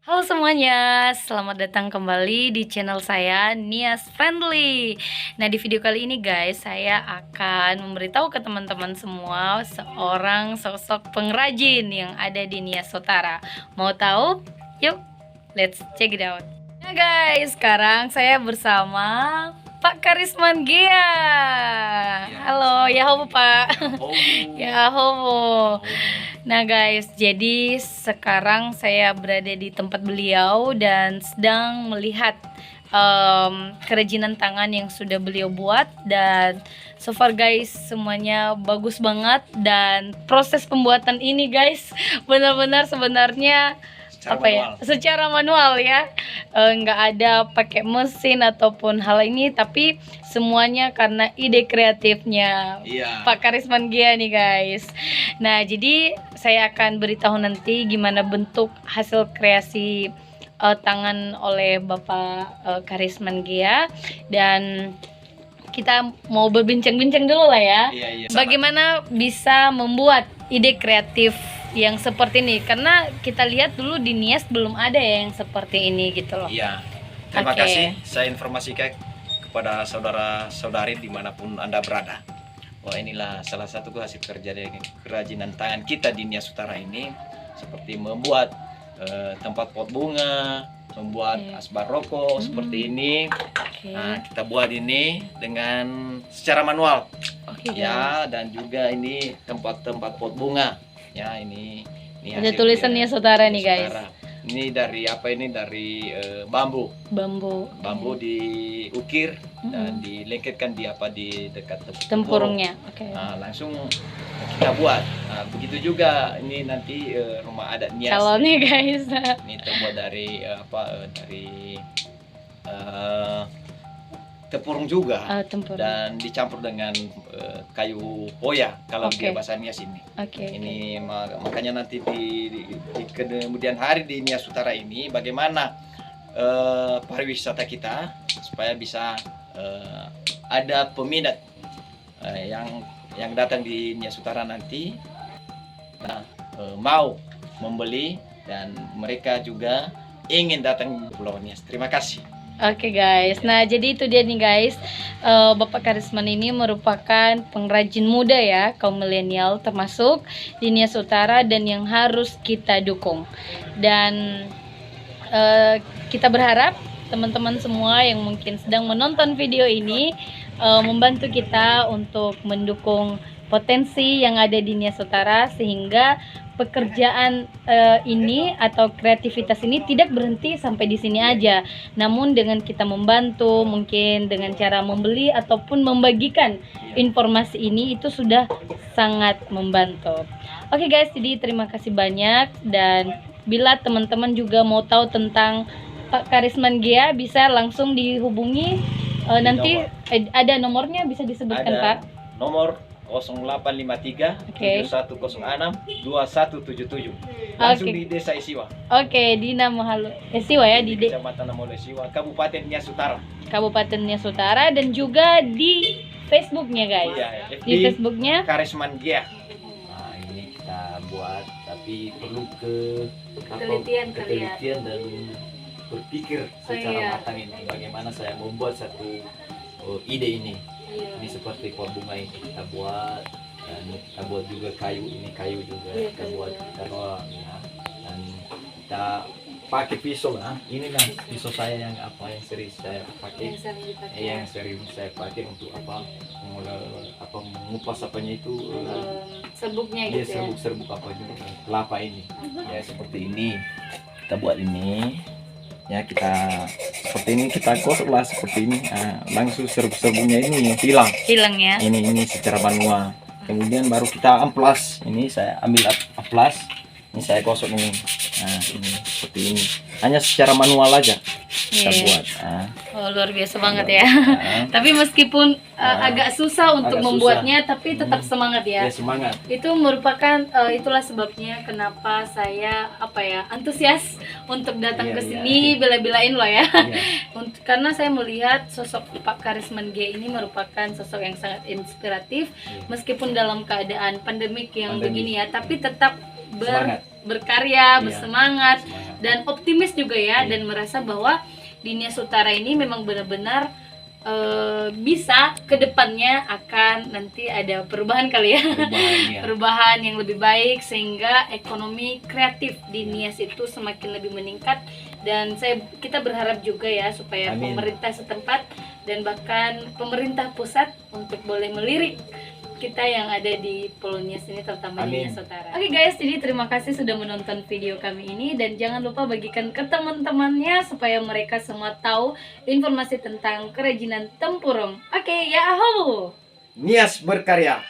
Halo semuanya, selamat datang kembali di channel saya Nias Friendly. Nah, di video kali ini guys, saya akan memberitahu ke teman-teman semua seorang sosok pengrajin yang ada di Nias Utara. Mau tahu? Yuk, let's check it out. Nah guys, sekarang saya bersama Pak Karisman Gia. Halo, ya hobo Pak. Ya hobo. Nah guys, jadi sekarang saya berada di tempat beliau dan sedang melihat kerajinan tangan yang sudah beliau buat. Dan so far guys, semuanya bagus banget. Dan proses pembuatan ini guys, benar-benar sebenarnya secara manual ya, nggak ada pakai mesin ataupun hal ini, tapi semuanya karena ide kreatifnya Pak Karisman Gia nih guys. Nah, jadi saya akan beritahu nanti gimana bentuk hasil kreasi tangan oleh Bapak Karisman Gia. Dan kita mau berbincang-bincang dulu lah ya. Bagaimana bisa membuat ide kreatif yang seperti ini, karena kita lihat dulu di Nias belum ada ya yang seperti ini gitu loh. Iya, terima kasih. Saya informasikan kepada saudara-saudari dimanapun Anda berada. Wah, inilah salah satu hasil kerja dari kerajinan tangan kita di Nias Utara ini, seperti membuat tempat pot bunga, membuat asbar rokok seperti ini. Nah, kita buat ini dengan secara manual. Ya, dan juga ini tempat-tempat pot bunga. Ya, ini ada tulisan Nias Utara nih guys. Ini dari apa ini? Dari bambu diukir dan dilengketkan di dekat tempurungnya. Nah, langsung kita buat. Nah, begitu juga ini nanti rumah adat Nias. Kalau nih guys, ini terbuat dari dari tepurung juga, dan dicampur dengan kayu poya kalau dia bahasa Nias ini. Ini makanya nanti di kemudian hari di Nias Utara ini bagaimana pariwisata kita supaya bisa ada peminat yang datang di Nias Utara nanti mau membeli dan mereka juga ingin datang ke Pulau Nias. Terima kasih. Oke guys, nah jadi itu dia nih guys, Bapak Karisman ini merupakan pengrajin muda ya, kaum milenial termasuk di Nias Utara, dan yang harus kita dukung. Dan kita berharap teman-teman semua yang mungkin sedang menonton video ini membantu kita untuk mendukung potensi yang ada di Nias Utara, sehingga pekerjaan ini atau kreativitas ini tidak berhenti sampai di sini aja. Namun dengan kita membantu, mungkin dengan cara membeli ataupun membagikan informasi ini, itu sudah sangat membantu. Oke guys, jadi terima kasih banyak. Dan bila teman-teman juga mau tahu tentang Pak Karisman Gia, bisa langsung dihubungi. Nanti ada nomornya, bisa disebutkan Pak? Nomor 0853 7106 2177. Langsung di Desa Isiwa. Di Namohalo Isiwa ya, di Kecamatan Namohalo Isiwa, Kabupaten Nias Utara. Kabupaten Nias Utara, dan juga di Facebooknya guys. Di Facebooknya Karisman Gia. Nah, ini kita buat, tapi perlu ketelitian dan berpikir secara matang ini bagaimana saya membuat satu ide ini. Ini seperti pot bunga ini kita buat, dan kita buat juga kayu, ini kayu juga kita buat taruh ya. Dan kita pakai pisau ini pisau saya yang sering saya pakai, yang sering saya pakai untuk mengupas itu serbuknya gitu ya, serbuk apa juga kelapa ini ya, seperti ini kita buat ini. Ya, kita seperti ini, kita gosoklah seperti ini. Langsung serbuk-serbuknya ini hilang ya. Ini secara manual. Kemudian baru kita amplas. Ini saya ambil amplas. Ini saya gosok ini. Nah, ini seperti ini. Hanya secara manual aja kita buat. Luar biasa banget ya. Tapi meskipun agak susah untuk membuatnya, tapi tetap semangat ya. Semangat. Itu merupakan itulah sebabnya kenapa saya antusias untuk datang ke sini, bela-belain loh ya. Karena saya melihat sosok Pak Karisman Gia ini merupakan sosok yang sangat inspiratif, meskipun dalam keadaan pandemik yang begini ya, tapi tetap berkarya, Iya, bersemangat, semangat. dan optimis juga ya, Iya. dan merasa bahwa di Nias Utara ini memang benar-benar bisa kedepannya akan nanti ada perubahan kali ya, Perubahannya. perubahan yang lebih baik sehingga ekonomi kreatif di Nias itu semakin lebih meningkat, dan kita berharap juga ya supaya Amin. pemerintah setempat dan bahkan pemerintah pusat untuk boleh melirik kita yang ada di Pulau Nias ini, terutama di Amin. Nias Utara. Oke guys, jadi terima kasih sudah menonton video kami ini, dan jangan lupa bagikan ke teman-temannya supaya mereka semua tahu informasi tentang kerajinan tempurung. Oke, ya aho. Nias berkarya.